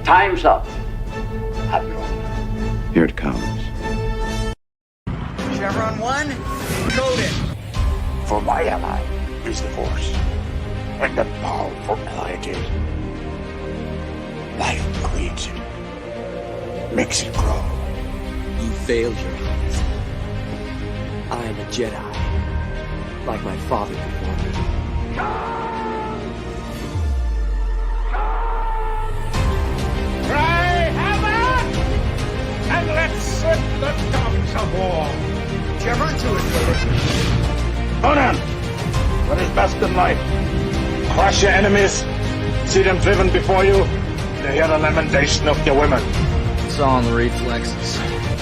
Time's up, Admiral. Here it comes. Chevron 1, coded. For my ally is the Force, and the powerful ally it is. Life creates it, makes it grow. You failed your hands. I am a Jedi, like my father before me. Cry hammer, and let's set the tongues of war. Chevron 2 is coded. Conan, what is best in life? Crush your enemies, see them driven before you, to hear the lamentation of your women. It's all in the reflexes.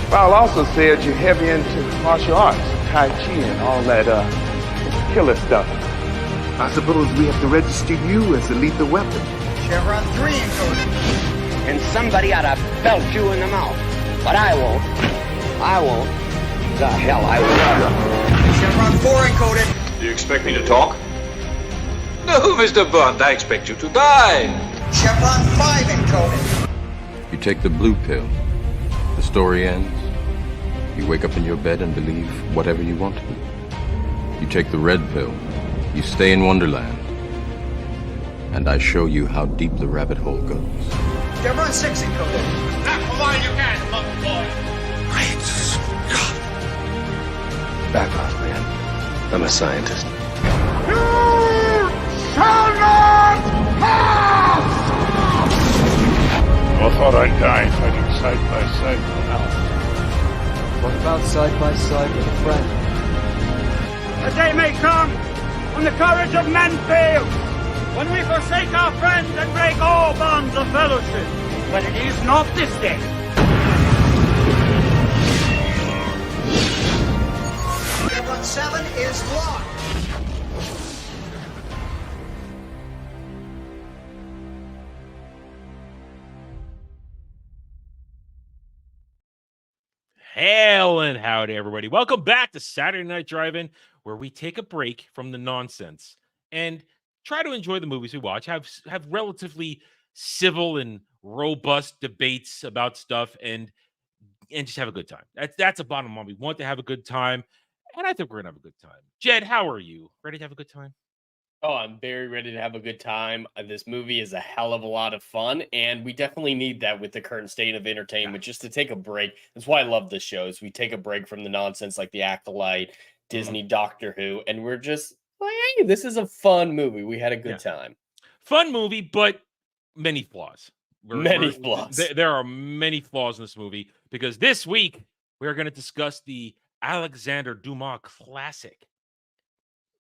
Paul also said you're heavy into martial arts, Tai Chi and all that killer stuff. I suppose we have to register you as a lethal weapon. Chevron 3 encoded. And somebody ought to belt you in the mouth. But I won't. I won't. The hell I will. Chevron 4 encoded. Do you expect me to talk? No, Mr. Bond, I expect you to die. Chevron 5 encoded. You take the blue pill. The story ends. You wake up in your bed and believe whatever you want to believe. You take the red pill. You stay in Wonderland. And I show you how deep the rabbit hole goes. Chevron 6 encoded. Now, come on, you can, monkey boy. Great Scott! Back off, man. I'm a scientist. You shall not pass! I thought I'd die fighting side by side with an elf. What about side by side with a friend? A day may come when the courage of men fails, when we forsake our friends and break all bonds of fellowship. But it is not this day. Chevron 7 is locked. Hail and howdy, everybody. Welcome back to Saturday Night Drive-In, where we take a break from the nonsense and try to enjoy the movies we watch, have relatively civil and robust debates about stuff, and just have a good time. That's a bottom line. We want to have a good time, and I think we're going to have a good time. Jed, how are you? Ready to have a good time? Oh, I'm very ready to have a good time. This movie is a hell of a lot of fun, and we definitely need that with the current state of entertainment, just to take a break. That's why I love this show, is we take a break from the nonsense like The Acolyte, Disney, Doctor Who, and we're just like, hey, this is a fun movie. We had a good time. Fun movie, but many flaws. Flaws. There are many flaws in this movie, because this week we're going to discuss the Alexander Dumas classic,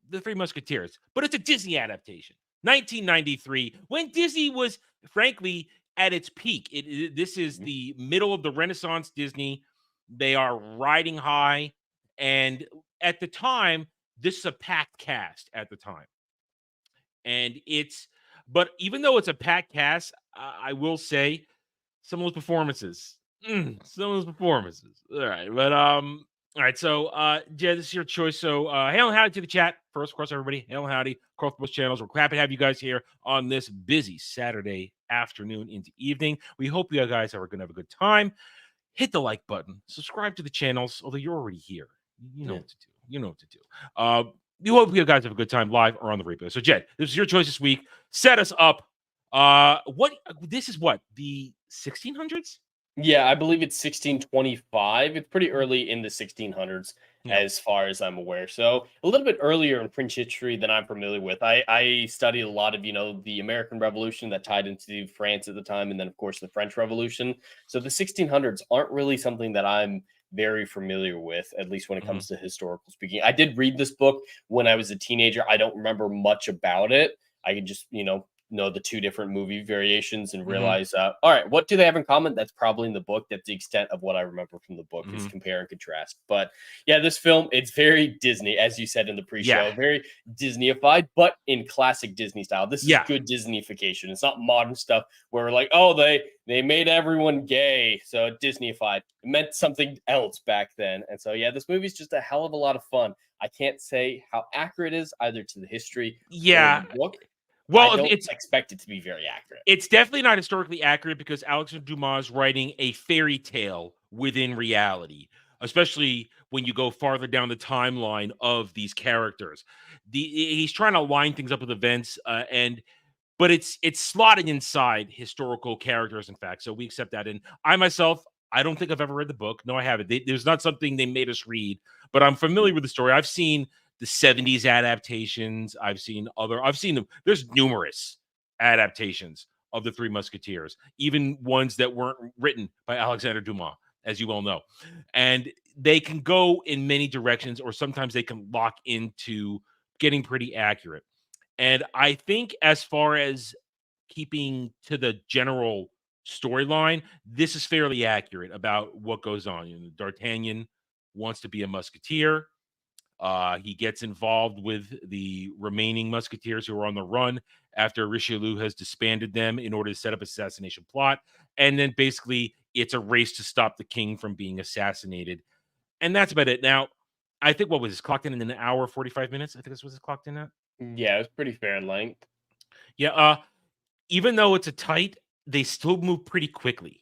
The Three Musketeers, but it's a Disney adaptation. 1993, when Disney was, frankly, at its peak. This is the middle of the Renaissance Disney. They are riding high, and at the time, this is a packed cast at the time. But even though it's a packed cast, I will say some of those performances. All right, but all right, so Jed, this is your choice. So hail and howdy to the chat. First, of course, everybody, hail and howdy across both channels. We're happy to have you guys here on this busy Saturday afternoon into evening. We hope you guys are going to have a good time. Hit the like button. Subscribe to the channels, although you're already here. You know what to do. You know what to do. We hope you guys have a good time live or on the replay. So, Jed, this is your choice this week. Set us up. This is what, the 1600s? Yeah, I believe it's 1625. It's pretty early in the 1600s, as far as I'm aware. So a little bit earlier in French history than I'm familiar with. I studied a lot of, the American Revolution that tied into France at the time, and then, of course, the French Revolution. So the 1600s aren't really something that I'm very familiar with, at least when it comes to historical speaking. I did read this book when I was a teenager. I don't remember much about it. I could just, know the two different movie variations and realize, all right, what do they have in common? That's probably in the book. That's the extent of what I remember from the book, is compare and contrast. But yeah, this film, it's very Disney, as you said in the pre-show, very Disneyified, but in classic Disney style. This is good Disneyification. It's not modern stuff where we're like, oh, they made everyone gay, so Disneyified. It meant something else back then. And so, yeah, this movie's just a hell of a lot of fun. I can't say how accurate it is either to the history or the book. Well, I don't it's expect it to be very accurate. It's definitely not historically accurate because Alexander Dumas is writing a fairy tale within reality, especially when you go farther down the timeline of these characters. He's trying to line things up with events, but it's slotted inside historical characters, in fact. So we accept that. And I myself, I don't think I've ever read the book. No, I haven't. There's not something they made us read, but I'm familiar with the story. I've seen the 70s adaptations. I've seen them. There's numerous adaptations of the Three Musketeers, even ones that weren't written by Alexander Dumas, as you well know. And they can go in many directions, or sometimes they can lock into getting pretty accurate. And I think as far as keeping to the general storyline, this is fairly accurate about what goes on. D'Artagnan wants to be a musketeer. He gets involved with the remaining musketeers who are on the run after Richelieu has disbanded them in order to set up an assassination plot. And then basically it's a race to stop the king from being assassinated. And that's about it. Now, I think what was this clocked in an hour, 45 minutes? I think this was clocked in at. Yeah, it was pretty fair length. Yeah. Even though it's a tight, they still move pretty quickly.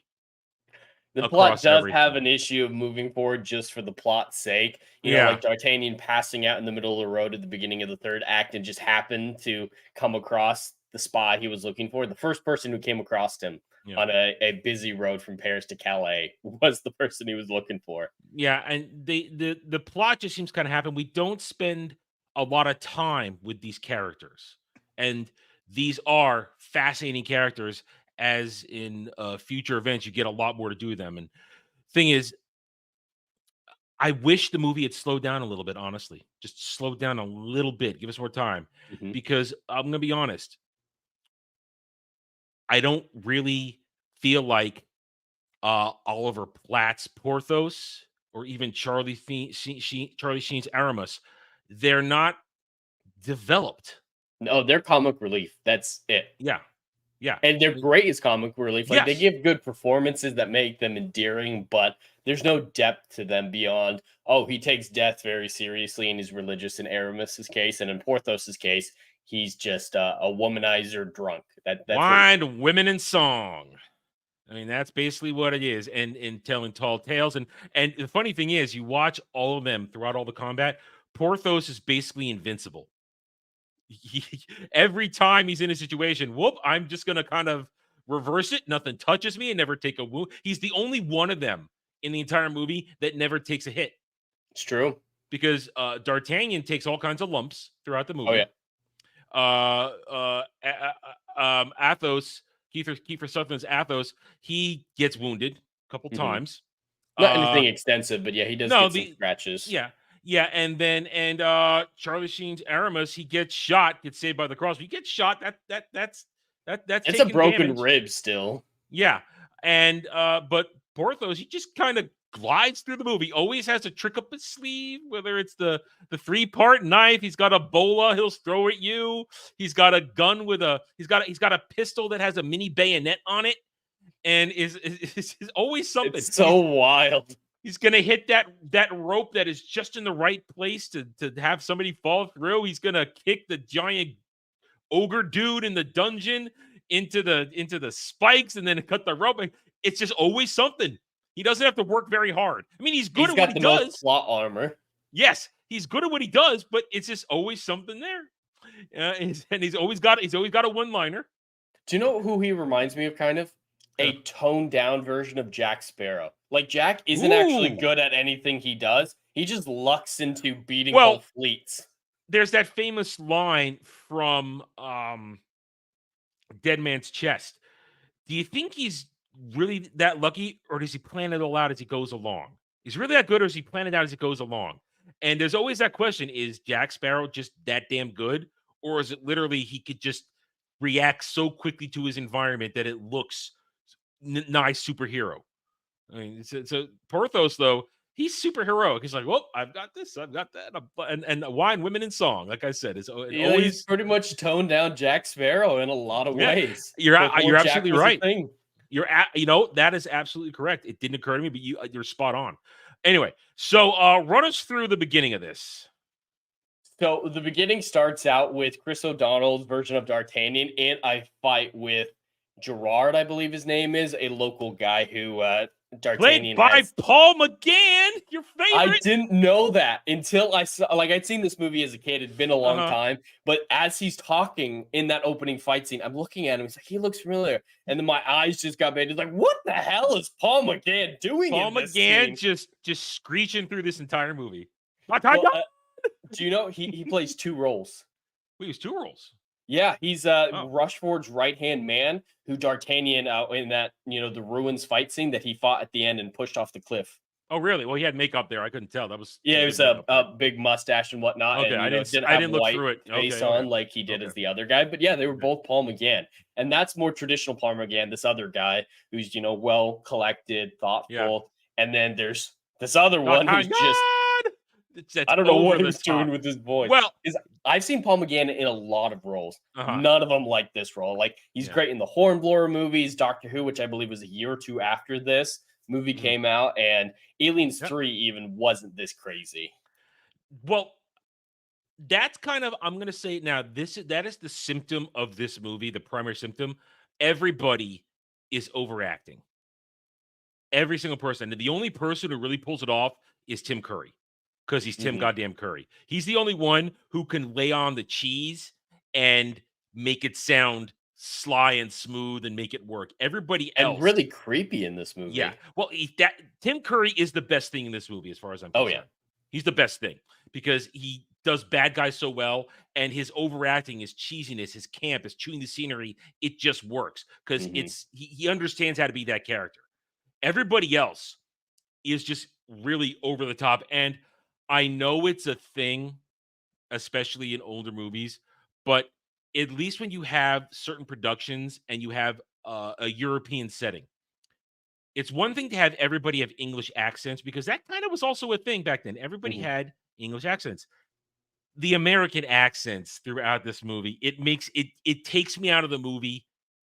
The plot does have an issue of moving forward just for the plot's sake. You know, like D'Artagnan passing out in the middle of the road at the beginning of the third act and just happened to come across the spot he was looking for. The first person who came across him on a busy road from Paris to Calais was the person he was looking for. Yeah, and the plot just seems kind of happen. We don't spend a lot of time with these characters. And these are fascinating characters. As in future events, you get a lot more to do with them. And thing is, I wish the movie had slowed down a little bit, honestly. Just slow down a little bit. Give us more time. Because I'm going to be honest, I don't really feel like Oliver Platt's Porthos or even Charlie Sheen's Aramis, they're not developed. No, they're comic relief. That's it. Yeah. Yeah. And they're great as comic relief. Like they give good performances that make them endearing, but there's no depth to them beyond, oh, he takes death very seriously and he's religious in Aramis's case. And in Porthos's case, he's just a womanizer drunk. That's Wine, women, and song. I mean, that's basically what it is. And in telling tall tales. And the funny thing is, you watch all of them throughout all the combat, Porthos is basically invincible. Every time he's in a situation, I'm just going to kind of reverse it. Nothing touches me and never take a wound. He's the only one of them in the entire movie that never takes a hit. It's true. Because D'Artagnan takes all kinds of lumps throughout the movie. Oh, yeah. Athos, Kiefer Sutherland's Athos, he gets wounded a couple times. Not anything extensive, but yeah, he does get some scratches. Yeah. Yeah, and Charlie Sheen's Aramis, he gets shot, gets saved by the cross. He gets shot. That's it's a broken rib still. Yeah, and but Porthos, he just kind of glides through the movie. Always has a trick up his sleeve, whether it's the 3-part knife. He's got a bola he'll throw at you. He's got a gun with he's got a pistol that has a mini bayonet on it, and is always something. It's so wild. He's going to hit that rope that is just in the right place to have somebody fall through. He's going to kick the giant ogre dude in the dungeon into the spikes and then cut the rope. It's just always something. He doesn't have to work very hard. I mean, he's good at what he does. Most plot armor. Yes, he's good at what he does, but it's just always something there. And he's always got a one-liner. Do you know who he reminds me of, kind of? A toned down version of Jack Sparrow. Like, Jack isn't actually good at anything he does. He just lucks into beating whole fleets. There's that famous line from Dead Man's Chest. Do you think he's really that lucky, or does he plan it all out as he goes along? He's really that good, or does he plan it out as he goes along? And there's always that question, is Jack Sparrow just that damn good? Or is it literally he could just react so quickly to his environment that it looks nice superhero? I mean, so Porthos, though, he's super heroic. He's like, well, I've got this, I've got that, and wine, women, and song. Like I said, it's always he's pretty much toned down Jack Sparrow in a lot of ways. You're absolutely right. That is absolutely correct. It didn't occur to me, but you're spot on. Anyway, so run us through the beginning of this. So the beginning starts out with Chris O'Donnell's version of D'Artagnan in a fight with Gerard, I believe his name is, a local guy who Played D'Artagnan by has. Paul McGann, your I favorite. didn't know that until I saw, like, I'd seen this movie as a kid. It'd been a long time, but as he's talking in that opening fight scene, I'm looking at him. It's like, he looks familiar. And then my eyes just got big. It's like, what the hell is Paul McGann doing Paul in this McGann scene? just screeching through this entire movie. Well, do you know he plays 2 roles? We use 2 roles. Yeah, he's Rushford's right-hand man who D'Artagnan in that, the ruins fight scene that he fought at the end and pushed off the cliff. Oh, really? Well, he had makeup there. I couldn't tell. That was Yeah, it was a big mustache and whatnot. Okay, And, I didn't I have didn't look white through it. face Okay, on okay. like he did as the other guy. But yeah, they were both Paul McGann, and that's more traditional Paul McGann. This other guy who's well collected, thoughtful, and then there's this other one who's just. That's I don't know what over he's the top. doing with his voice. Well, I've seen Paul McGann in a lot of roles. Uh-huh. None of them like this role. Like, he's great in the Hornblower movies, Doctor Who, which I believe was a year or 2 after this movie came out, and Aliens 3 even wasn't this crazy. Well, that's kind of, I'm going to say now, that is the symptom of this movie, the primary symptom. Everybody is overacting. Every single person. And the only person who really pulls it off is Tim Curry. Because he's Tim goddamn Curry. He's the only one who can lay on the cheese and make it sound sly and smooth and make it work. Everybody else, and really creepy in this movie. Yeah. Well, Tim Curry is the best thing in this movie, as far as I'm concerned. Oh, yeah. He's the best thing because he does bad guys so well, and his overacting, his cheesiness, his camp, his chewing the scenery, it just works because he understands how to be that character. Everybody else is just really over the top, and I know it's a thing, especially in older movies, but at least when you have certain productions and you have a European setting, it's one thing to have everybody have English accents because that kind of was also a thing back then. Everybody had English accents. The American accents throughout this movie, it takes me out of the movie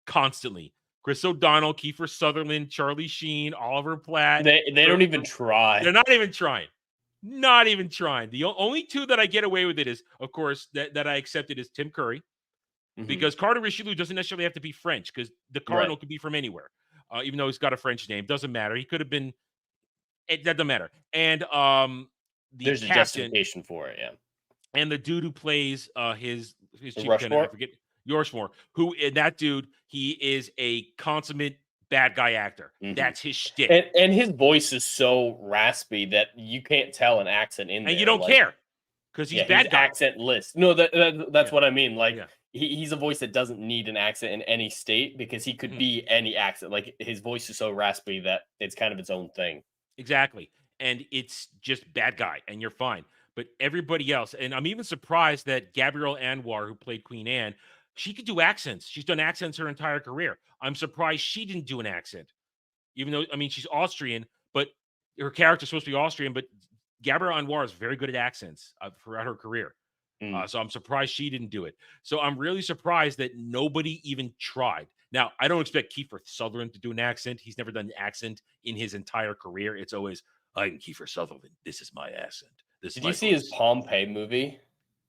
constantly. Chris O'Donnell, Kiefer Sutherland, Charlie Sheen, Oliver Platt. They don't even try. They're not even trying. Not even trying. The only 2 that I get away with it is, of course, that I accepted is Tim Curry, because Cardinal Richelieu doesn't necessarily have to be French, because the Cardinal could be from anywhere, even though he's got a French name. Doesn't matter. He could have been. That doesn't matter. And there's a justification for it, yeah. And the dude who plays his chief Rushmore? I forget, Rushmore, who that dude, he is a consummate bad guy actor. That's his shtick. And his voice is so raspy that you can't tell an accent in there. And you don't care because he's bad guy. Accentless. No, that's what I mean. Like, he's a voice that doesn't need an accent in any state because he could be any accent. Like, his voice is so raspy that it's kind of its own thing. Exactly. And it's just bad guy, and you're fine. But everybody else, and I'm even surprised that Gabrielle Anwar, who played Queen Anne, she could do accents. She's done accents her entire career. I'm surprised she didn't do an accent. Even though, I mean, she's Austrian, but her character's supposed to be Austrian, but Gabrielle Anwar is very good at accents throughout her career. So I'm surprised she didn't do it. So I'm really surprised that nobody even tried. Now, I don't expect Kiefer Sutherland to do an accent. He's never done an accent in his entire career. It's always, I'm Kiefer Sutherland. This is my accent. Did you see his Pompeii movie?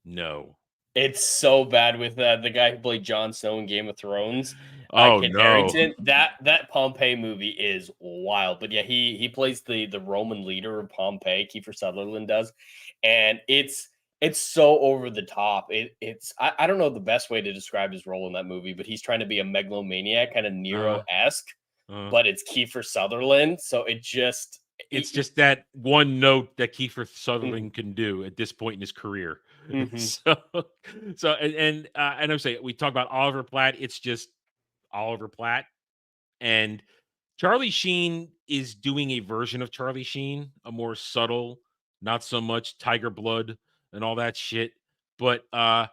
No. It's so bad with the guy who played Jon Snow in Game of Thrones. Oh, Kit no. Harington. That Pompeii movie is wild. But yeah, he plays the Roman leader of Pompeii. Kiefer Sutherland does. And it's so over the top. I don't know the best way to describe his role in that movie, but he's trying to be a megalomaniac, kind of Nero-esque, but it's Kiefer Sutherland. So it's just that one note that Kiefer Sutherland can do at this point in his career. So and I'm saying, we talk about Oliver Platt. It's just Oliver Platt, and Charlie Sheen is doing a version of Charlie Sheen, a more subtle, not so much tiger blood and all that shit. But I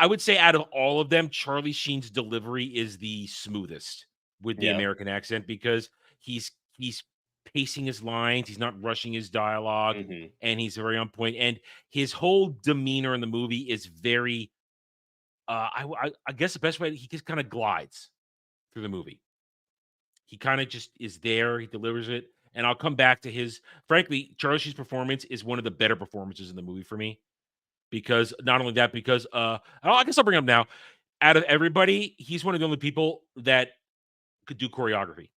would say out of all of them, Charlie Sheen's delivery is the smoothest with the American accent because he's pacing his lines, he's not rushing his dialogue, and he's very on point. And his whole demeanor in the movie is very, I guess the best way, he just kind of glides through the movie. He kind of just is there, he delivers it. And I'll come back to frankly, Charlie Sheen's performance is one of the better performances in the movie for me. because not only that, because I guess I'll bring him up now. Out of everybody, he's one of the only people that could do choreography.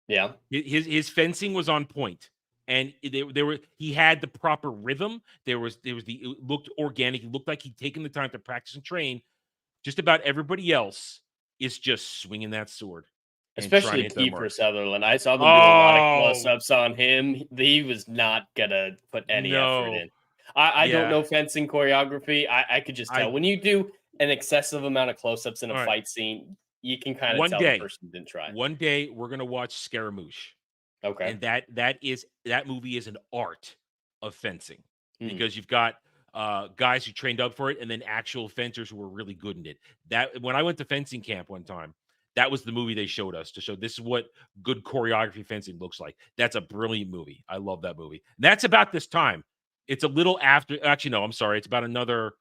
Yeah. His fencing was on point, and he had the proper rhythm. It looked organic. It looked like he'd taken the time to practice and train. Just about everybody else is just swinging that sword. Especially Kiefer Sutherland. I saw them do a lot of close-ups on him. He was not gonna put any effort in. I don't know fencing choreography. I could just tell when you do an excessive amount of close-ups in a fight scene, you can kind of tell the person didn't try. One day we're gonna watch Scaramouche. Okay. And that movie is an art of fencing because you've got guys who trained up for it and then actual fencers who were really good in it. That when I went to fencing camp one time, that was the movie they showed us to show this is what good choreography fencing looks like. That's a brilliant movie. I love that movie. And that's about this time. It's a little after. Actually, no, I'm sorry. It's about another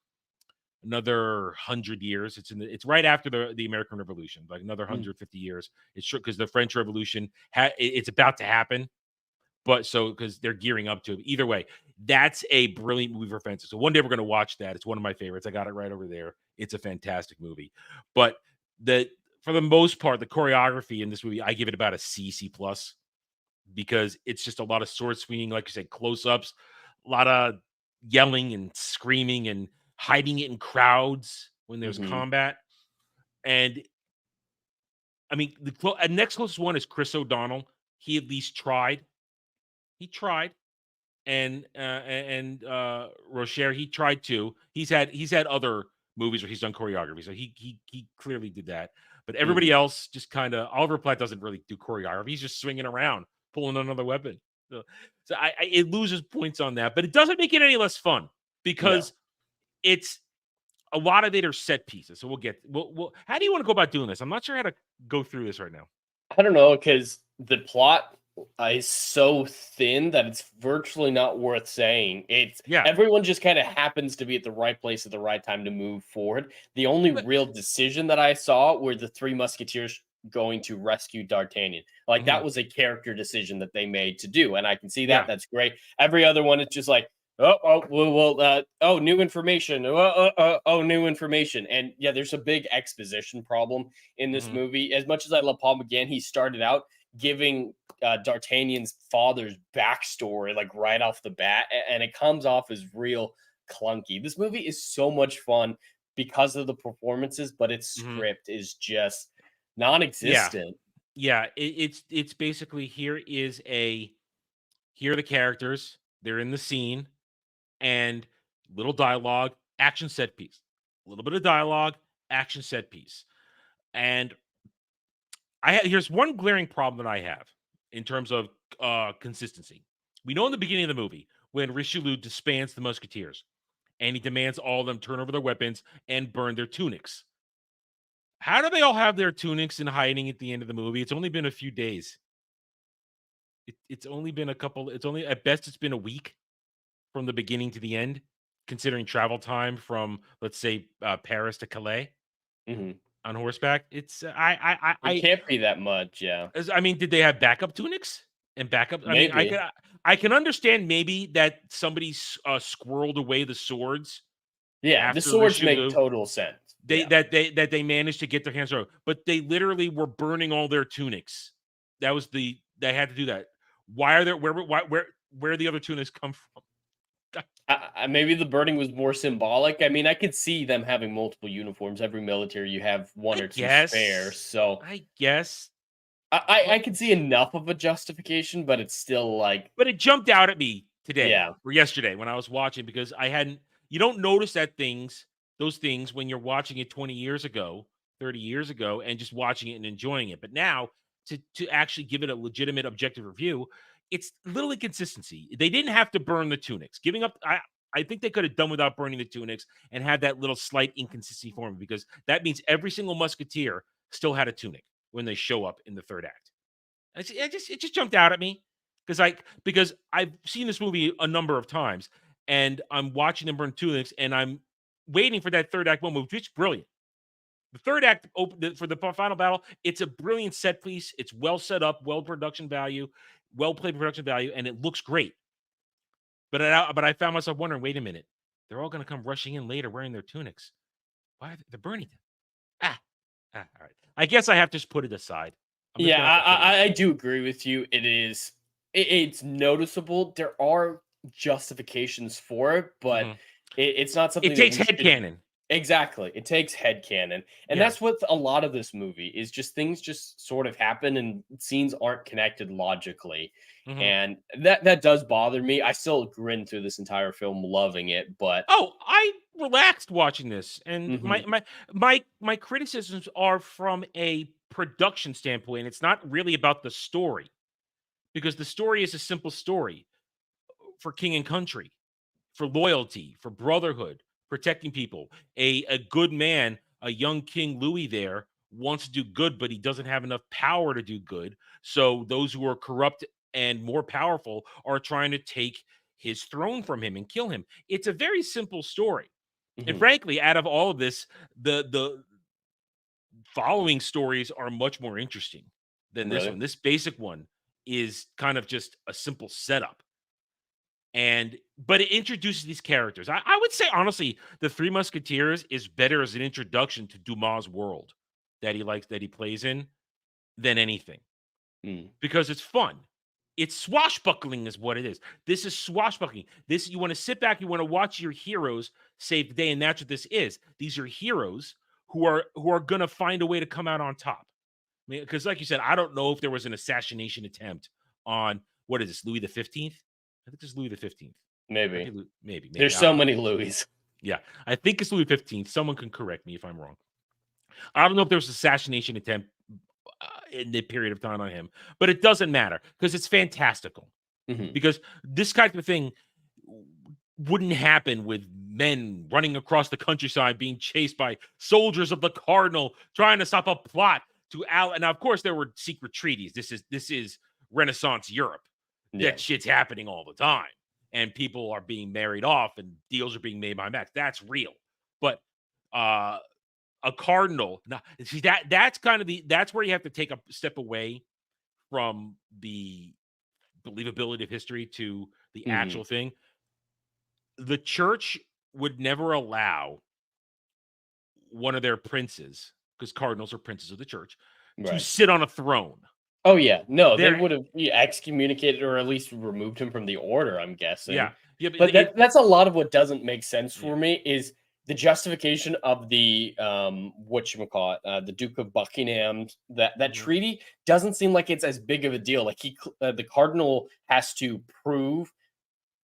100 years. It's right after the American Revolution, like another 150 years. It's true because the French Revolution it's about to happen, but so because they're gearing up to it. Either way, that's a brilliant movie for fencing. So one day we're going to watch that. It's one of my favorites. I got it right over there. It's a fantastic movie, but for the most part, the choreography in this movie, I give it about a C plus because it's just a lot of sword swinging, like you said, close ups, a lot of yelling and screaming and hiding it in crowds when there's combat. And I mean, the next closest one is Chris O'Donnell. He at least tried. He tried. And Rocher, he tried too. He's had other movies where he's done choreography, so he clearly did that. But everybody else just kind of Oliver Platt doesn't really do choreography. He's just swinging around, pulling another weapon. So it loses points on that, but it doesn't make it any less fun because it's a lot of it are set pieces. So we'll how do you want to go about doing this? I'm not sure how to go through this right now. I don't know, because the plot is so thin that it's virtually not worth saying. Everyone just kind of happens to be at the right place at the right time to move forward. The only real decision that I saw were the three Musketeers going to rescue D'Artagnan. Like that was a character decision that they made to do, and I can see that. That's great. Every other one, it's just like, new information. New information. And yeah, there's a big exposition problem in this movie. As much as I love Paul McGann, he started out giving D'Artagnan's father's backstory like right off the bat, and it comes off as real clunky. This movie is so much fun because of the performances, but its script is just non-existent. It's basically here are the characters, they're in the scene, and little dialogue, action set piece, a little bit of dialogue, action set piece. And here's one glaring problem that I have in terms of consistency. We know in the beginning of the movie when Richelieu disbands the Musketeers and he demands all of them turn over their weapons and burn their tunics. How do they all have their tunics in hiding at the end of the movie? It's only been a few days. It's only been at best it's been a week from the beginning to the end, considering travel time from, let's say, Paris to Calais on horseback. It's it can't be that much. Yeah, I mean, did they have backup tunics and backup? Maybe. I mean, I can understand maybe that somebody squirreled away the swords. Yeah, the swords make total sense. That they managed to get their hands on, but they literally were burning all their tunics. They had to do that. Why are there where the other tunics come from? Maybe the burning was more symbolic. I mean, I could see them having multiple uniforms. Every military, you have one or two spare. So I guess I could see enough of a justification, but it's still like. But it jumped out at me today or yesterday when I was watching because I hadn't. You don't notice those things when you're watching it 20 years ago, 30 years ago, and just watching it and enjoying it. But now to actually give it a legitimate, objective review. It's little inconsistency. They didn't have to burn the tunics. Giving up, I think they could have done without burning the tunics and had that little slight inconsistency for them because that means every single musketeer still had a tunic when they show up in the third act. It just jumped out at me because I've seen this movie a number of times and I'm watching them burn tunics and I'm waiting for that third act moment, which is brilliant. The third act for the final battle, it's a brilliant set piece. It's well set up, well played production value, and it looks great. But I found myself wondering, wait a minute, They're all going to come rushing in later wearing their tunics. Why are they're burning them? All right. I guess I have to just put it aside. I'm just Yeah, gonna have to put it I aside. do agree with you. It's noticeable. There are justifications for it, but Mhm. it's not It something that takes we should. headcanon. Exactly. It takes headcanon. And Yeah. that's what a lot of this movie is, just things just sort of happen and scenes aren't connected logically. Mhm. And that does bother me. I still grin through this entire film, loving it, but Oh, I relaxed watching this, and Mhm. my criticisms are from a production standpoint. It's not really about the story because the story is a simple story for king and country, for loyalty, for brotherhood, protecting people. A good man, a young King Louis there wants to do good, but he doesn't have enough power to do good. So those who are corrupt and more powerful are trying to take his throne from him and kill him. It's a very simple story. And Mhm. frankly, out of all of this, the following stories are much more interesting than this Really? one. This basic one is kind of just a simple setup. And but it introduces these characters. I would say honestly, the Three Musketeers is better as an introduction to Dumas' world that he likes that he plays in than anything Mm. because it's fun. It's swashbuckling, is what it is. This is swashbuckling. This you want to sit back, you want to watch your heroes save the day, and that's what this is. These are heroes who are gonna find a way to come out on top. I mean, because like you said, I don't know if there was an assassination attempt on what is this, Louis the 15th? I think this is Louis the 15th. Might be Maybe. maybe. There's I so don't know. many Louis. Yeah, I think it's Louis 15th. Someone can correct me if I'm wrong. I don't know if there was an assassination attempt in the period of time on him, but it doesn't matter because it's fantastical. Mhm. Because this kind of thing wouldn't happen with men running across the countryside being chased by soldiers of the cardinal trying to stop a plot to out. And of course, there were secret treaties. This is Renaissance Europe. Yeah. That shit's happening all the time, and people are being married off, and deals are being made by Max. That's real. But uh a cardinal, now see that's kind of that's where you have to take a step away from the believability of history to the Mhm. actual thing. The church would never allow one of their princes, because cardinals are princes of the church, to Right. sit on a throne. Oh, yeah. No, they They're would have excommunicated or at least removed him from the order, I'm guessing. yeah, yeah, but But that's a lot of what doesn't make sense yeah. for me is the justification of the whatchamacallit, the Duke of Buckingham. That Mhm. treaty doesn't seem like it's as big of a deal. Like the cardinal has to prove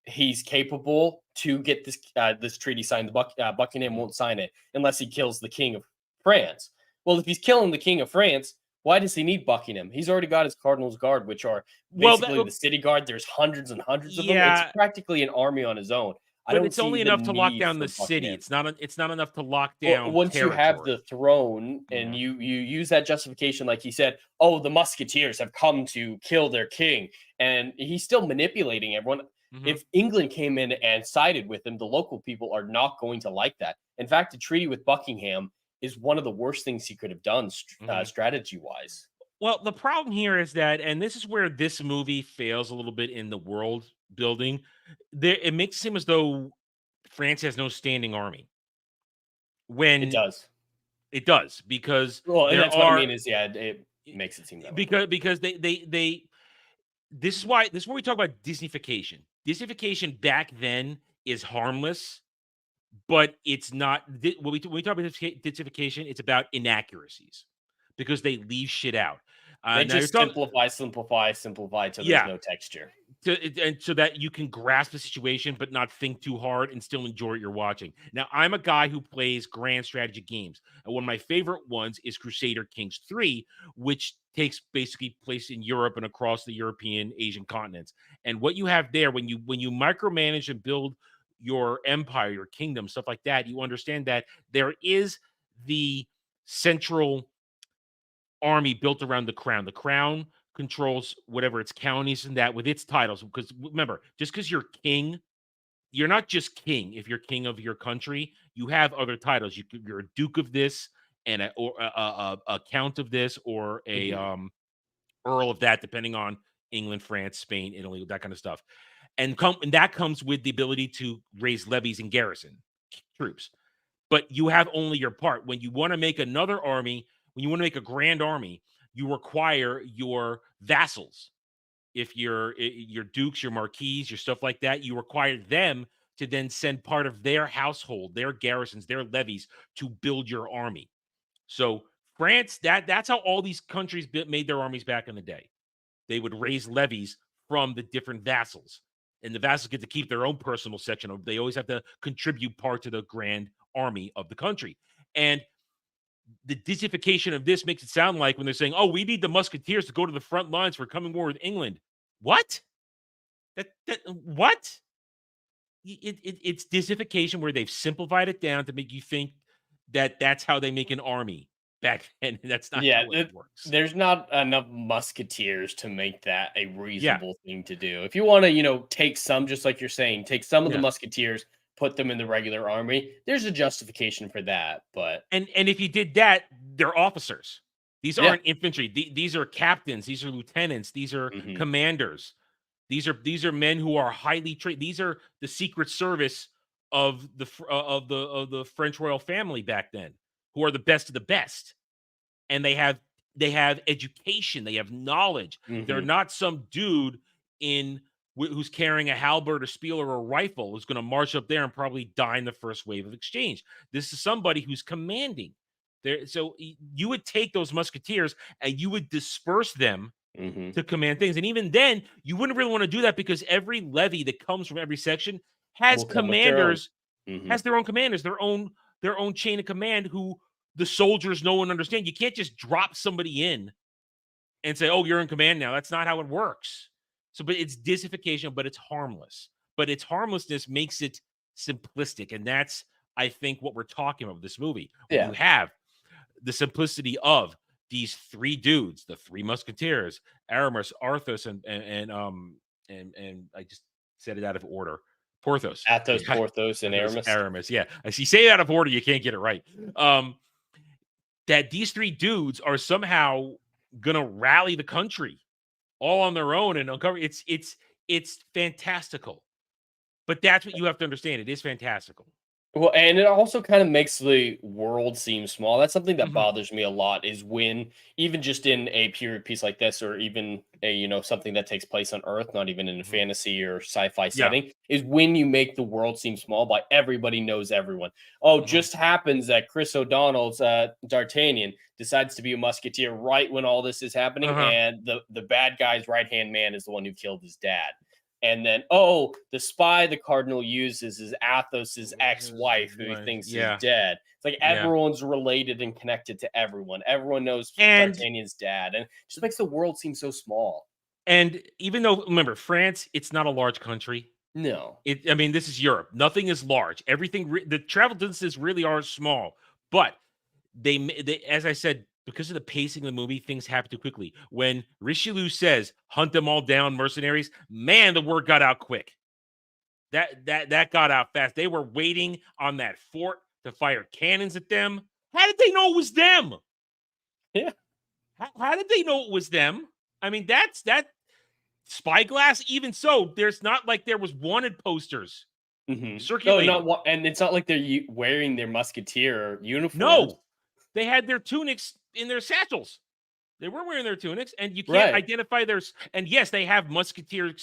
he's capable to get this treaty signed. Buckingham Mhm. won't sign it unless he kills the king of France. Well, if he's killing the king of France, why does he need Buckingham? He's already got his Cardinals Guard, which are Well, basically the city guard. There's hundreds and hundreds of them. It's yeah, practically an army on his own. I but don't it's see only the enough to lock need down for the city. Buckingham. It's not enough to lock Well, down once you have territory. the throne and Yeah. you use that justification, like he said, oh, the Musketeers have come to kill their king, and he's still manipulating everyone. Mhm. If England came in and sided with him, the local people are not going to like that. In fact, a treaty with Buckingham is one of the worst things he could have done Mhm. strategy wise. Well, the problem here is that, and this is where this movie fails a little bit in the world building. There, it makes it seem as though France has no standing army It when does. it does, because Well, and there that's what I are mean is, yeah, it makes it seem that way. because they this is where we talk about Disneyfication. Disneyfication back then is harmless, but it's not. When we talk about Disneyfication, it's about inaccuracies because they leave shit out. They Now you're just talking, simplify till there's yeah, no texture. and so that you can grasp the situation but not think too hard and still enjoy what you're watching. Now, I'm a guy who plays grand strategy games, and one of my favorite ones is Crusader Kings 3, which takes basically place in Europe and across the European, Asian continents. And what you have there, when you micromanage and build your empire, your kingdom, stuff like that, you understand that there is the central army built around the crown. The crown controls whatever its counties and that with its titles. Because remember, just because you're king, you're not just king. If you're king of your country, you have other titles. You're a duke of this, and or a count of this, or a Mhm. earl of that, depending on England, France, Spain, Italy, that kind of stuff. and that comes with the ability to raise levies and garrison troops. But you have only your part. When you want to make another army, when you want to make a grand army, you require your vassals. If your dukes, your marquises, your stuff like that, you require them to then send part of their household, their garrisons, their levies to build your army. So France, that's how all these countries made their armies back in the day. They would raise levies from the different vassals, and the vassals get to keep their own personal section. They always have to contribute part to the grand army of the country. And the Disneyfication of this makes it sound like when they're saying, "Oh, we need the Musketeers to go to the front lines for coming war with England." What? What? It's Disneyfication where they've simplified it down to make you think that that's how they make an army back then. That's not how it works. There's not enough Musketeers to make that a reasonable thing to do. If you want to, take some, just like you're saying, take some of the Musketeers, put them in the regular army, there's a justification for that. But and if you did that, they're officers. These aren't infantry. These are captains. These are lieutenants. These are commanders. These are men who are highly trained. These are the Secret Service of the French royal family back then, who are the best of the best, and they have education. They have knowledge. They're not some dude who's carrying a halberd, a spear, or a rifle who's going to march up there and probably die in the first wave of exchange. This is somebody who's commanding. So you would take those Musketeers and you would disperse them to command things. And even then, you wouldn't really want to do that because every levy that comes from every section has commanders, has their own commanders, their own chain of command who the soldiers know and understand. You can't just drop somebody in and say, "Oh, you're in command now." That's not how it works. So, but it's Disneyfication, but it's harmless. But its harmlessness makes it simplistic. And that's, I think, what we're talking about with this movie. You have the simplicity of these three dudes, the three Musketeers, Aramis, Arthos, and I just said it out of order. Porthos. Athos, Porthos, and Aramis. Aramis, yeah. As you say it out of order, you can't get it right. That these three dudes are somehow gonna rally the country all on their own and uncover. It's fantastical. But that's what you have to understand. It is fantastical. Well, and it also kind of makes the world seem small. That's something that bothers me a lot, is when, even just in a period piece like this, or even something that takes place on Earth, not even in a fantasy or sci-fi setting, is when you make the world seem small by everybody knows everyone. Oh, just happens that Chris O'Donnell's D'Artagnan decides to be a musketeer right when all this is happening, and the bad guy's right-hand man is the one who killed his dad. And then, the spy the Cardinal uses is Athos's ex-wife, who he thinks is dead. It's like everyone's related and connected to everyone. Everyone knows D'Artagnan's dad. And it just makes the world seem so small. And even though, remember, France, it's not a large country. No. This is Europe. Nothing is large. Everything, the travel distances really are small. But they, as I said, because of the pacing of the movie, things happen too quickly. When Richelieu says, "Hunt them all down, mercenaries," man, the word got out quick. That got out fast. They were waiting on that fort to fire cannons at them. How did they know it was them? Yeah. How did they know it was them? That spyglass. Even so, there's not like there was wanted posters circulating. No, and it's not like they're wearing their musketeer uniforms. No, they had their tunics in their satchels. They were wearing their tunics, and you can't identify their. And yes, they have musketeer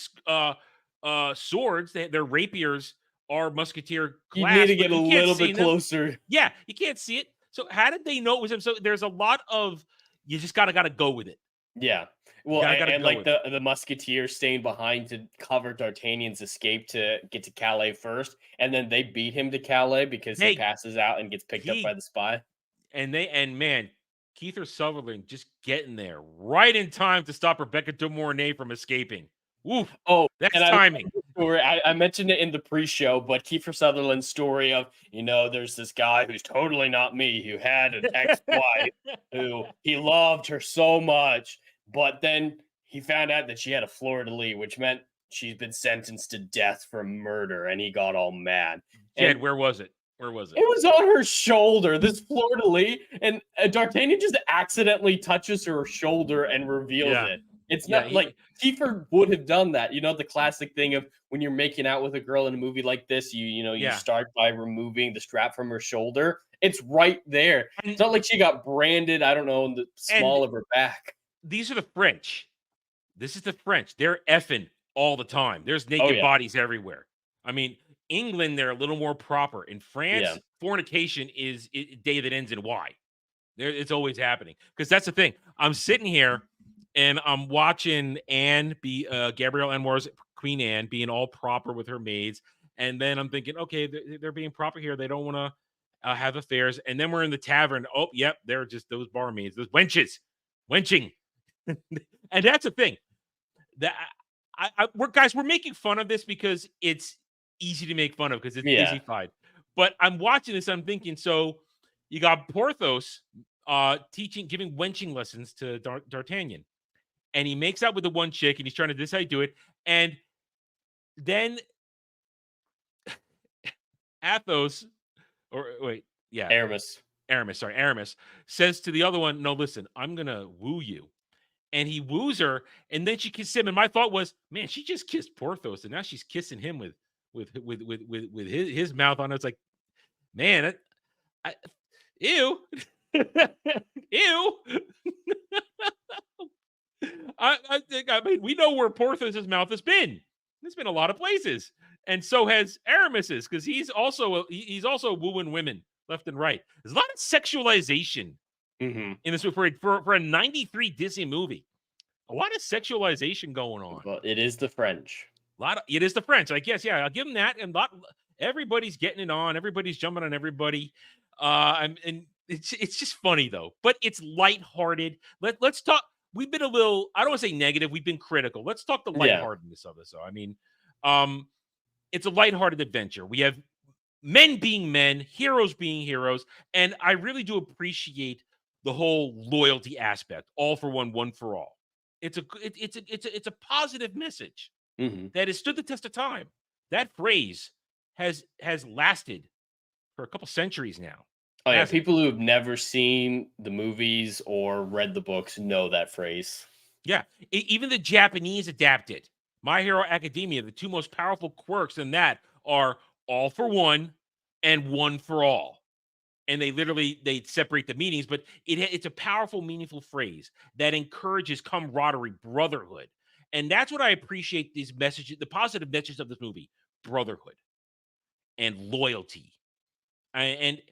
swords. Their rapiers are musketeer class. You need to get a little bit closer. Yeah, you can't see it. So how did they know it was him? So there's a lot of, you just gotta go with it. Yeah. Well, and like the musketeers staying behind to cover D'Artagnan's escape to get to Calais first, and then they beat him to Calais because he passes out and gets picked up by the spy. And man, Kiefer Sutherland just getting there right in time to stop Rebecca de Mornay from escaping. Oof. Oh, that's timing. I mentioned it in the pre-show, but Kiefer Sutherland's story of, there's this guy who's totally not me, who had an ex-wife who he loved her so much, but then he found out that she had a fleur-de-lis, which meant she's been sentenced to death for murder, and he got all mad. Jed, where was it? Where was it? It was on her shoulder, this fleur-de-lis, and D'Artagnan just accidentally touches her shoulder and reveals it. It's Yeah, not like Kiefer would have done that. You know, the classic thing of when you're making out with a girl in a movie like this, you Yeah. start by removing the strap from her shoulder. It's right there. And- It's not like she got branded, I don't know, in the small of her back. These are the French. This is the French. They're effing all the time. There's naked yeah. bodies everywhere. I mean, England, they're a little more proper. In France, Yeah. fornication is a day that ends in Y. It's always happening. Because that's the thing. I'm sitting here and I'm watching Anne be Gabrielle Anwar's Queen Anne being all proper with her maids. And then I'm thinking, okay, they're being proper here. They don't want to have affairs. And then we're in the tavern. Oh, yep, they're just those barmaids, those wenching. And that's the thing. That we're making fun of this because it's easy to make fun of because it's Disney-fied. But I'm watching this, I'm thinking, so you got Porthos giving wenching lessons to D'Artagnan. And he makes out with the one chick and he's trying to decide how to do it. And then Athos, Aramis says to the other one, no, listen, I'm going to woo you. And he woos her, and then she kisses him. And my thought was, man, she just kissed Porthos, and now she's kissing him with his mouth on it. It's like, man, ew, ew. I mean, we know where Porthos's mouth has been. It's been a lot of places, and so has Aramis's, because he's also wooing women left and right. There's a lot of sexualization. In this for a 93 Disney movie, a lot of sexualization going on. But it is the French. It is the French, I guess. Yeah, I'll give them that. And everybody's getting it on. Everybody's jumping on everybody. And it's just funny though. But it's lighthearted. Let's talk. We've been a little. I don't want to say negative. We've been critical. Let's talk the lightheartedness of this. So I mean, it's a lighthearted adventure. We have men being men, heroes being heroes, and I really do appreciate the whole loyalty aspect, all for one, one for all. It's a positive message that has stood the test of time. That phrase has lasted for a couple centuries now. Oh yeah, people who have never seen the movies or read the books know that phrase. Yeah, even the Japanese adapted My Hero Academia. The two most powerful quirks in that are all for one and one for all. And they separate the meanings, but it's a powerful, meaningful phrase that encourages camaraderie, brotherhood. And that's what I appreciate these messages, the positive messages of this movie, brotherhood and loyalty. And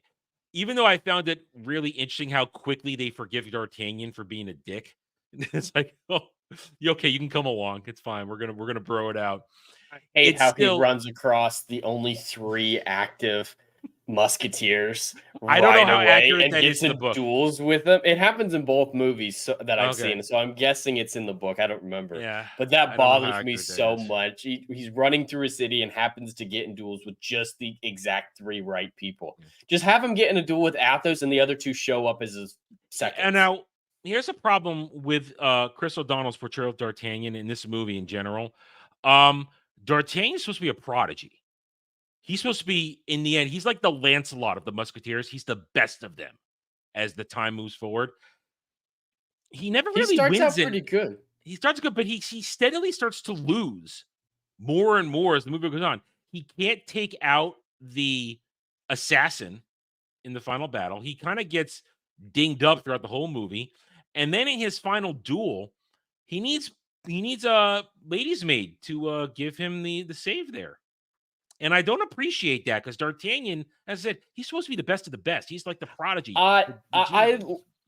even though I found it really interesting how quickly they forgive D'Artagnan for being a dick, it's like, oh, okay, you can come along. It's fine. We're gonna bro it out. I hate how he runs across the only 3 active Musketeers I don't know how away accurate and that gets is in in the book. duels with them. It happens in both movies that I've Okay. seen, so I'm guessing it's in the book. I don't remember. Yeah, But I that don't know how bothers me accurate that so is. much. He's running through a city and happens to get in duels with just the exact 3 right people. Just have him get in a duel with Athos and the other 2 show up as his second. And now here's a problem with Chris O'Donnell's portrayal of D'Artagnan in this movie in general. D'Artagnan's supposed to be a prodigy. He's supposed to be, in the end, he's like the Lancelot of the Musketeers. He's the best of them as the time moves forward. He never really starts wins out pretty good. He starts good, but he steadily starts to lose more and more as the movie goes on. He can't take out the assassin in the final battle. He kind of gets dinged up throughout the whole movie. And then in his final duel, he needs a lady's maid to give him the save there. And I don't appreciate that because D'Artagnan, as I said, he's supposed to be the best of the best. He's like the prodigy.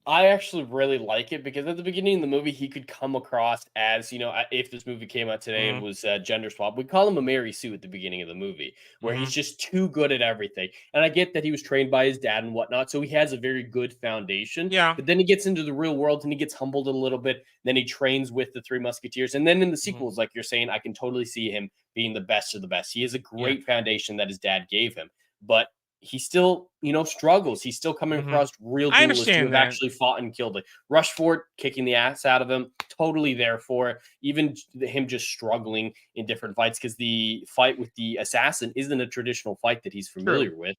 I actually really like it because at the beginning of the movie, he could come across as, if this movie came out today and was gender swap, we'd call him a Mary Sue at the beginning of the movie, where he's just too good at everything. And I get that he was trained by his dad and whatnot, so he has a very good foundation. Yeah. But then he gets into the real world and he gets humbled a little bit. Then he trains with the 3 Musketeers. And then in the sequels, like you're saying, I can totally see him being the best of the best. He has a great foundation that his dad gave him. But he still, struggles. He's still coming across real duelists who have actually fought and killed it. Rushford kicking the ass out of him, totally there for it. Even him just struggling in different fights because the fight with the assassin isn't a traditional fight that he's familiar with.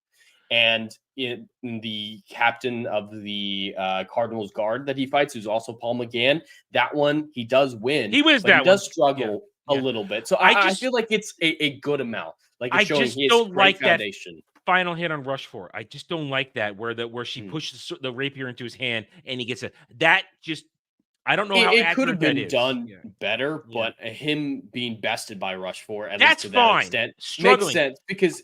And in the captain of the Cardinals Guard that he fights, who's also Paul McGann, that one he does win. He wins but that he does one. struggle Yeah. a little bit. So I I just- feel like it's a good amount. Like I it's showing just his don't great like that foundation. final hit on Rushmore. I just don't like that where she Mm. pushes the rapier into his hand and he gets that just I don't know how It could have accurate that been is. done Yeah. better, Yeah. but him being bested by Rushmore, at That's least to that fine. extent, Struggling. makes sense because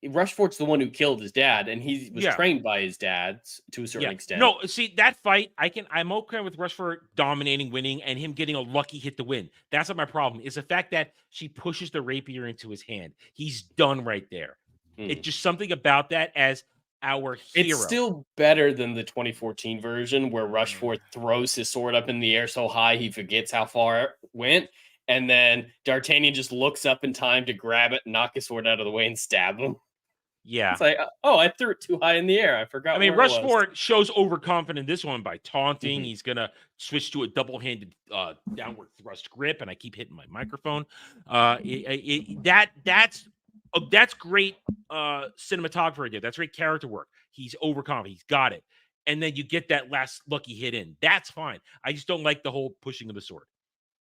Rushmore's the one who killed his dad, and he was Yeah. trained by his dad to a certain extent. No, see that fight, I'm okay with Rushmore dominating, winning, and him getting a lucky hit to win. That's not my problem. Is the fact that she pushes the rapier into his hand. He's done right there. It's just something about that as our hero. It's still better than the 2014 version where Rushmore throws his sword up in the air so high he forgets how far it went, and then D'Artagnan just looks up in time to grab it, knock his sword out of the way, and stab him. Yeah. It's like, oh, I threw it too high in the air. I forgot. I mean, where it was. Rushmore shows overconfident in this one by taunting. He's gonna switch to a double-handed downward thrust grip, and I keep hitting my microphone. That's great cinematography right there. That's great character work. He's overconfident. He's got it, and then you get that last lucky hit in. That's fine. I just don't like the whole pushing of the sword.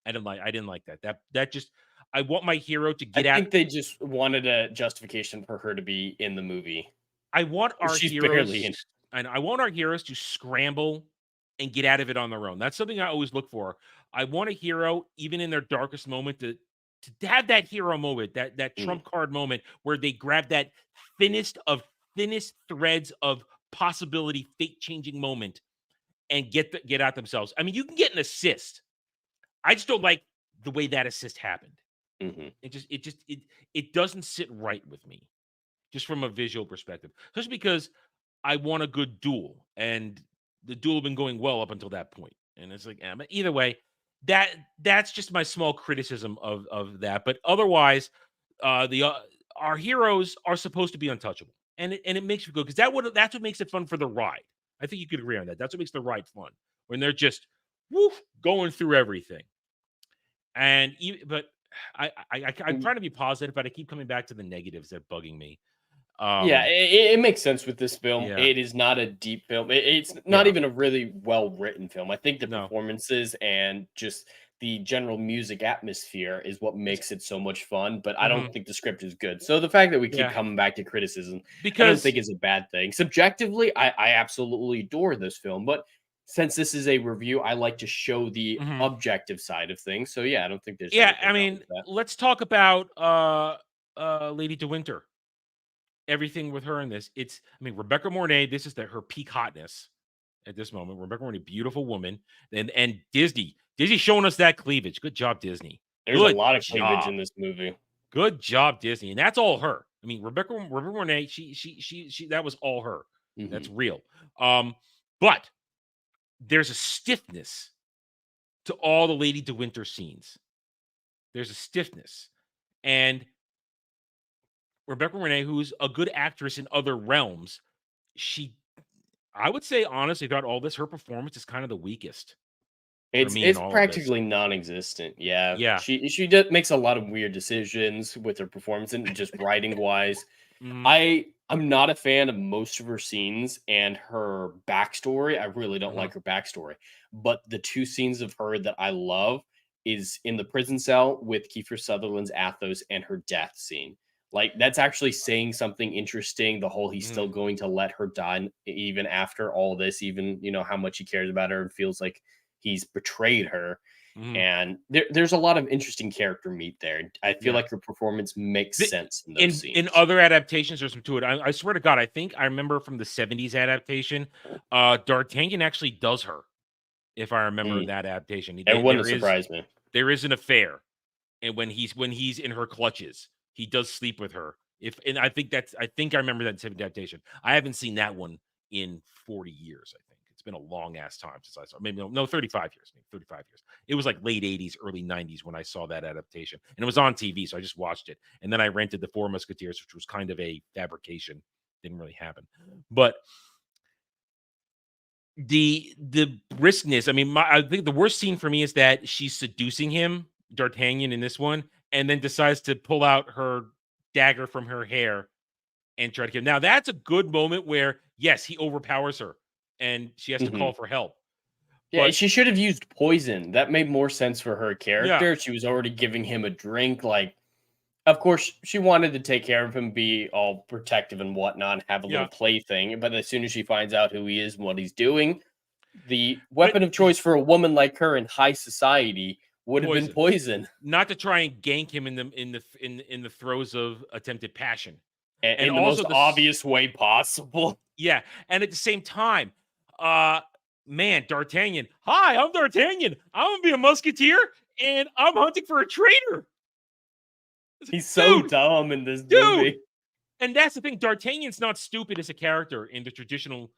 I didn't like that. That just. I want my hero to get out. I think they just wanted a justification for her to be in the movie. I want our She's heroes, barely in. and I want our heroes to scramble and get out of it on their own. That's something I always look for. I want a hero, even in their darkest moment, to have that hero moment, that trump card moment where they grab that thinnest threads of possibility, fate-changing moment, and get out themselves. I mean, you can get an assist. I just don't like the way that assist happened. It doesn't sit right with me, just from a visual perspective. Just because I want a good duel, and the duel had been going well up until that point. And it's like, but either way, that's just my small criticism of that. But otherwise, our heroes are supposed to be untouchable, and it makes me go because that's what makes it fun for the ride. I think you could agree on that. That's what makes the ride fun when they're just going through everything. And but I'm trying to be positive, but I keep coming back to the negatives that bugging me. It makes sense with this film. Yeah. It is not a deep film. It's not even a really well-written film. I think the performances and just the general music atmosphere is what makes it so much fun, but I don't think the script is good. So the fact that we keep coming back to criticism, I don't think is a bad thing. Subjectively, I absolutely adore this film, but since this is a review, I like to show the objective side of things. So yeah, I don't think there's I mean, let's talk about Lady De Winter. Everything with her in this. Rebecca Mornay, this is her peak hotness at this moment. Rebecca Mornay, beautiful woman. And Disney showing us that cleavage. Good job, Disney. There's a lot of cleavage in this movie. Good job, Disney. And that's all her. I mean, Rebecca Mornay, she that was all her. That's real. But there's a stiffness to all the Lady De Winter scenes. There's a stiffness. And Rebecca Mornay, who's a good actress in other realms, I would say, honestly, throughout all this, her performance is kind of the weakest. It's practically non-existent. Yeah. She makes a lot of weird decisions with her performance and just writing wise. I'm not a fan of most of her scenes and her backstory. I really don't like her backstory. But the two scenes of her that I love is in the prison cell with Kiefer Sutherland's Athos and her death scene. Like, that's actually saying something interesting. The whole he's still going to let her die even after all this, even, how much he cares about her and feels like he's betrayed her. And there's a lot of interesting character meat there. I feel like her performance makes sense in those scenes. In other adaptations, there's some to it. I swear to God, I think I remember from the 70s adaptation, D'Artagnan actually does her, if I remember that adaptation. It wouldn't surprise me. There is an affair. And when he's in her clutches, he does sleep with her. I think I remember that in 70s adaptation. I haven't seen that one in 40 years, I think. It's been a long ass time since I saw. Maybe 35 years. Maybe 35 years. It was like late 80s, early 90s when I saw that adaptation, and it was on TV, so I just watched it. And then I rented the Four Musketeers, which was kind of a fabrication. Didn't really happen, but the briskness. I think the worst scene for me is that she's seducing him, D'Artagnan, in this one, and then decides to pull out her dagger from her hair and try to kill. Now that's a good moment where yes, he overpowers her, and she has to call for help. Yeah, But she should have used poison. That made more sense for her Yeah. character. She was already giving him a drink. Like, of course, she wanted to take care of him, be all protective and whatnot, and have a little Yeah. plaything. But as soon as she finds out who he is and what he's doing, the weapon of choice for a woman like her in high society would have been poison. Not to try and gank him in the throes of attempted passion. And in the most obvious way possible. Yeah, and at the same time, man, D'Artagnan. Hi, I'm D'Artagnan. I'm gonna be a musketeer, and I'm hunting for a traitor. He's so dumb in this movie. And that's the thing. D'Artagnan's not stupid as a character in the traditional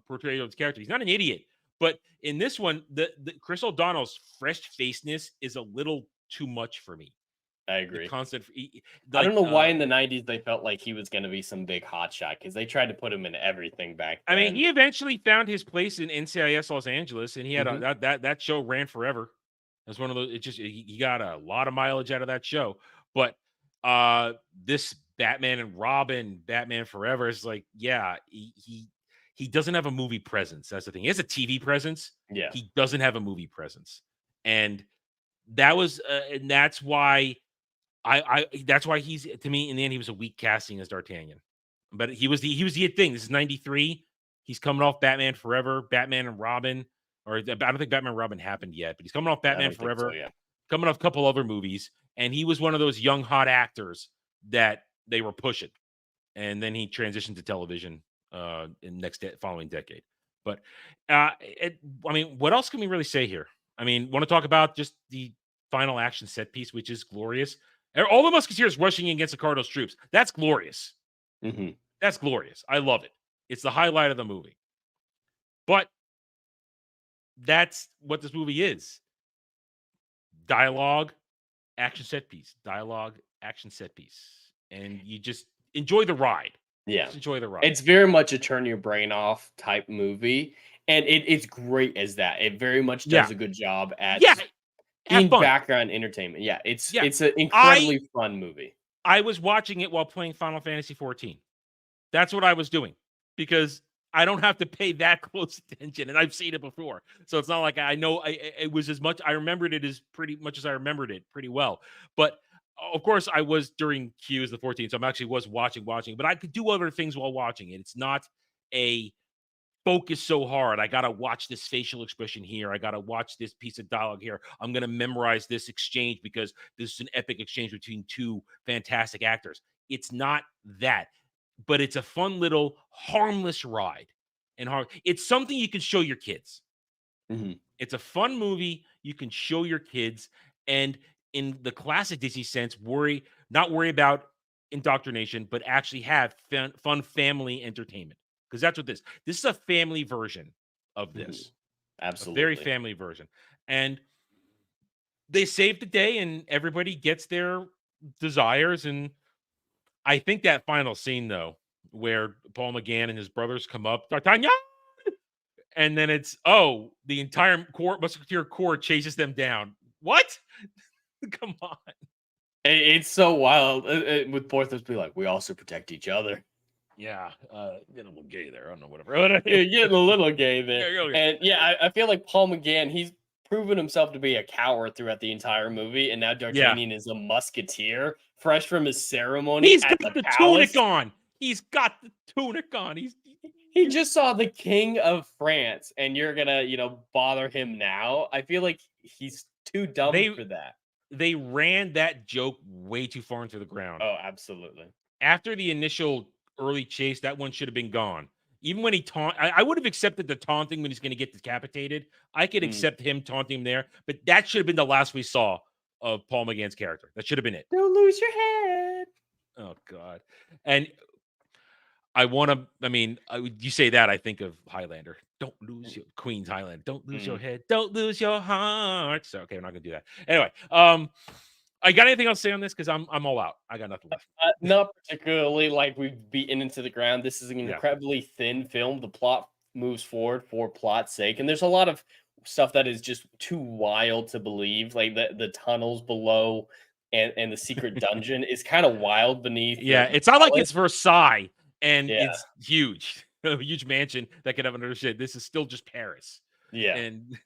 portrayal of his character. He's not an idiot. But in this one, the Chris O'Donnell's fresh facedness is a little too much for me. I agree. The constant. I don't know why in the 90s they felt like he was going to be some big hotshot because they tried to put him in everything back then. I mean, he eventually found his place in NCIS Los Angeles, and he had that show ran forever. That's one of those. It just he got a lot of mileage out of that show. But this Batman and Robin, Batman Forever is like, yeah, he doesn't have a movie presence. That's the thing. He has a TV presence. Yeah, he doesn't have a movie presence, and that was, and that's why. That's why he's, to me, in the end, he was a weak casting as D'Artagnan. But he was the thing. This is 93. He's coming off Batman Forever, Batman and Robin, or I don't think Batman and Robin happened yet, but he's coming off Batman Forever, coming off a couple other movies, and he was one of those young hot actors that they were pushing. And then he transitioned to television in following decade. But I mean, what else can we really say here? I mean, want to talk about just the final action set piece, which is glorious. All the Musketeers rushing against the Cardinals' troops. That's glorious. That's glorious. I love it. It's the highlight of the movie. But that's what this movie is. Dialogue, action set piece. Dialogue, action set piece. And you just enjoy the ride. Yeah. Just enjoy the ride. It's very much a turn your brain off type movie. And it's great as that. It very much does a good job at being background entertainment. Yeah, it's an incredibly fun movie. I was watching it while playing Final Fantasy 14. That's what I was doing because I don't have to pay that close attention, and I've seen it before, so it's not like I know. It was as much. I remembered it as pretty much as I remembered it pretty well. But of course, I was during Q's the 14, so I'm actually was watching. But I could do other things while watching it. It's not a focus so hard. I got to watch this facial expression here. I got to watch this piece of dialogue here. I'm going to memorize this exchange because this is an epic exchange between two fantastic actors. It's not that, but it's a fun little harmless ride. And it's something you can show your kids. It's a fun movie you can show your kids. And in the classic Disney sense, not worry about indoctrination, but actually have fun family entertainment. Because that's what this is a family version of this. Absolutely. A very family version. And they save the day and everybody gets their desires. And I think that final scene, though, where Paul McGann and his brothers come up, D'Artagnan! And then it's, the entire Musketeer Corps chases them down. What? Come on. It's so wild. With Porthos be like, we also protect each other. Yeah, getting a little gay there. I don't know, whatever. You're getting a little gay there. And I feel like Paul McGann, he's proven himself to be a coward throughout the entire movie, and now D'Artagnan is a musketeer, fresh from his ceremony. He's got the tunic on. He's got the tunic on. He just saw the King of France, and you're gonna, bother him now. I feel like he's too dumb for that. They ran that joke way too far into the ground. Oh, absolutely. After the initial early chase, that one should have been gone. Even when he I would have accepted the taunting when he's going to get decapitated. I could accept him taunting him there, but that should have been the last we saw of Paul McGann's character. That should have been it. Don't lose your head. Oh God. And you say that, I think of Highlander. Don't lose your Queen's Highlander. Don't lose your head. Don't lose your heart. So, okay, we're not going to do that. Anyway, I got anything else to say on this? Because I'm all out. I got nothing left. Not particularly. Like we've beaten into the ground. This is an incredibly thin film. The plot moves forward for plot's sake, and there's a lot of stuff that is just too wild to believe. Like the tunnels below and the secret dungeon is kind of wild beneath. Yeah, the it's not like palace. it's Versailles and Yeah. it's huge, a huge mansion that could have under shit. This is still just Paris. Yeah. And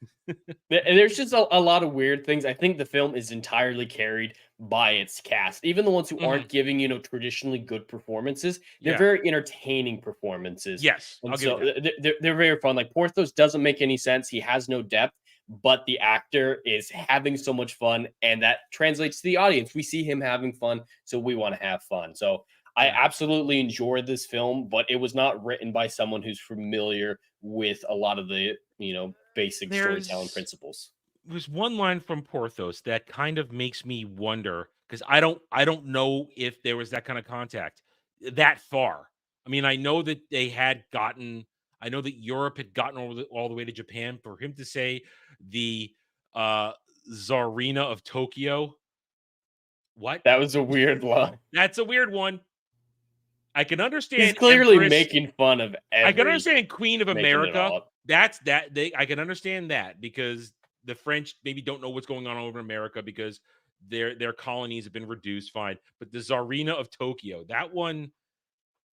There's just a lot of weird things. I think the film is entirely carried by its cast. Even the ones who aren't giving, traditionally good performances, they're Yeah. very entertaining performances. Yes, And I'll give so you that. they're very fun. Like Porthos doesn't make any sense. He has no depth, but the actor is having so much fun, and that translates to the audience. We see him having fun, so we want to have fun. So I absolutely enjoyed this film, but it was not written by someone who's familiar with a lot of the, basic storytelling principles. There's one line from Porthos that kind of makes me wonder, because I don't know if there was that kind of contact that far. I mean, I know that I know that Europe had gotten all the way to Japan. For him to say the Tsarina of Tokyo, what? That was a weird line. That's a weird one. I can understand. He's clearly Empress. making fun of every. I can understand Queen of making it America. all up. I can understand that because the French maybe don't know what's going on over in America because their colonies have been reduced. Fine, but the Tsarina of Tokyo, that one.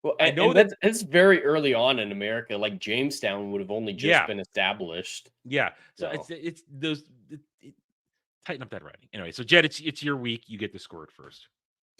Well, I know that it's very early on in America. Like Jamestown would have only just been established. Yeah, so it's those. Tighten up that writing. Anyway, so Jed, it's your week. You get to score it first.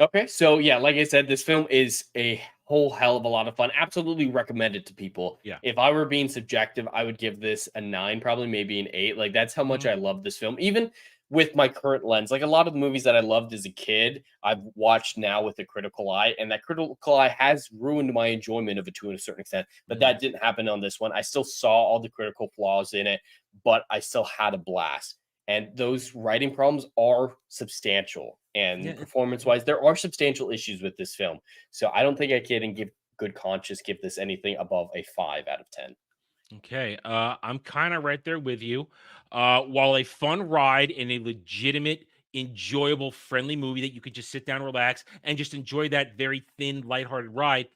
Okay, so yeah, like I said, this film is a whole hell of a lot of fun. Absolutely recommend it to people. Yeah. If I were being subjective, I would give this a 9, probably maybe an 8. Like that's how much I love this film. Even with my current lens, like a lot of the movies that I loved as a kid, I've watched now with a critical eye, and that critical eye has ruined my enjoyment of it to a certain extent. But that didn't happen on this one. I still saw all the critical flaws in it, but I still had a blast. And those writing problems are substantial. And performance-wise, there are substantial issues with this film. So I don't think I can, in good conscience, give this anything above a 5 out of 10. Okay, I'm kind of right there with you. While a fun ride and a legitimate, enjoyable, friendly movie that you could just sit down, relax, and just enjoy that very thin, lighthearted ride,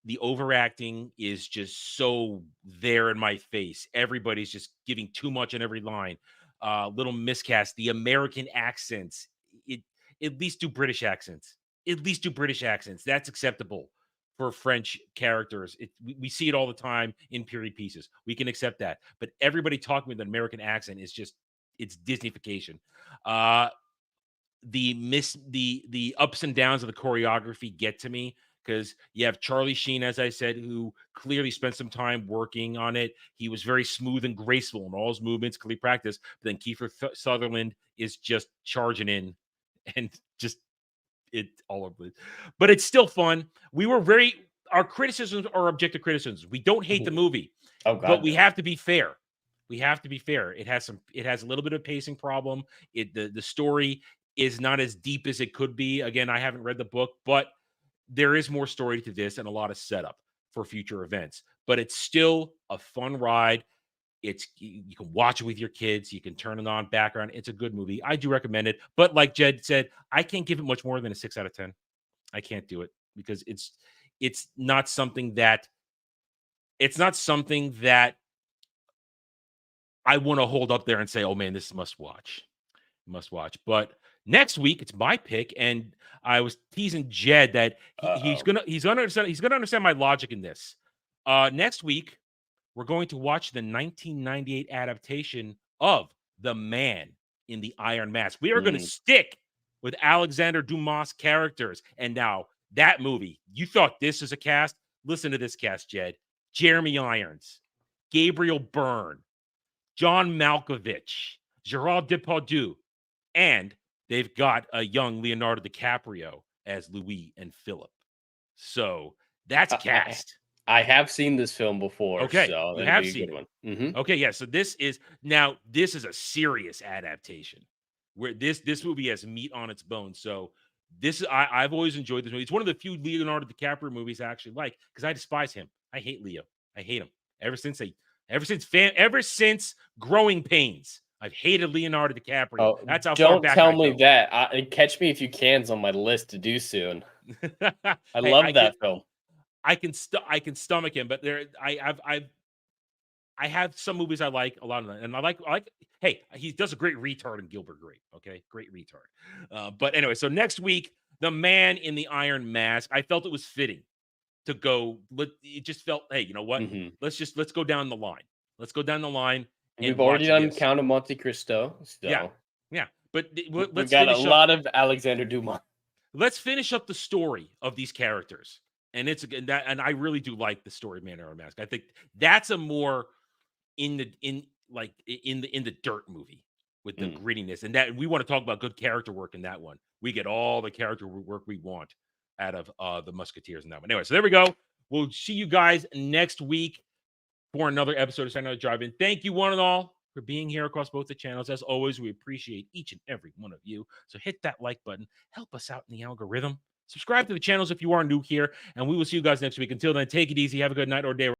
the overacting is just so there in my face. Everybody's just giving too much in every line. Little miscast. The American accents. At least do British accents. At least do British accents. That's acceptable for French characters. We see it all the time in period pieces. We can accept that. But everybody talking with an American accent is just it's Disneyfication. The ups and downs of the choreography get to me because you have Charlie Sheen, as I said, who clearly spent some time working on it. He was very smooth and graceful in all his movements, clearly practiced. But then Kiefer Sutherland is just charging in and just it all over it. But it's still fun. Our criticisms are objective criticisms. We don't hate the movie, but we have to be fair. We have to be fair. It has a little bit of a pacing problem. The story is not as deep as it could be. Again, I haven't read the book, but there is more story to this and a lot of setup for future events. But it's still a fun ride. You can watch it with your kids. You can turn it on background. It's a good movie. I do recommend it. But like Jed said, I can't give it much more than a 6 out of 10. I can't do it because it's not something that I want to hold up there and say, oh man, this is must watch. But next week it's my pick, and I was teasing Jed that he's gonna understand my logic in this. Next week we're going to watch the 1998 adaptation of The Man in the Iron Mask. We are going to stick with Alexander Dumas characters, and now that movie. You thought this is a cast? Listen to this cast, Jed. Jeremy Irons, Gabriel Byrne, John Malkovich, Gerard Depardieu, and they've got a young Leonardo DiCaprio as Louis and Philip. So that's a cast. I have seen this film before. Okay, so you have seen one. Okay, yeah. So this is a serious adaptation where this movie has meat on its bones. So I've always enjoyed this movie. It's one of the few Leonardo DiCaprio movies I actually like because I despise him. I hate Leo. I hate him ever since Growing Pains. I've hated Leonardo DiCaprio. Oh, that's how far back Don't tell me that. Catch Me If You Can's on my list to do soon. I love that film. I can stomach him, but I have some movies I like a lot of them, and I like. Hey, he does a great retard in Gilbert Grape. Okay, great retard. But anyway, so next week, The Man in the Iron Mask. I felt it was fitting to go. It just felt, hey, you know what? Let's go down the line. Let's go down the line. And We've already done this. Count of Monte Cristo. So Yeah. But we've let's got a finish lot up, of Alexander Dumas. Let's finish up the story of these characters. And and I really do like the story of Man in the Iron Mask. I think that's a more in the dirt movie with the grittiness, and that we want to talk about good character work in that one. We get all the character work we want out of the Musketeers in that one. Anyway, so there we go. We'll see you guys next week for another episode of Saturday Night Drive-In. Thank you one and all for being here across both the channels. As always, we appreciate each and every one of you. So hit that like button, help us out in the algorithm. Subscribe to the channels if you are new here, and we will see you guys next week. Until then, take it easy. Have a good night or day.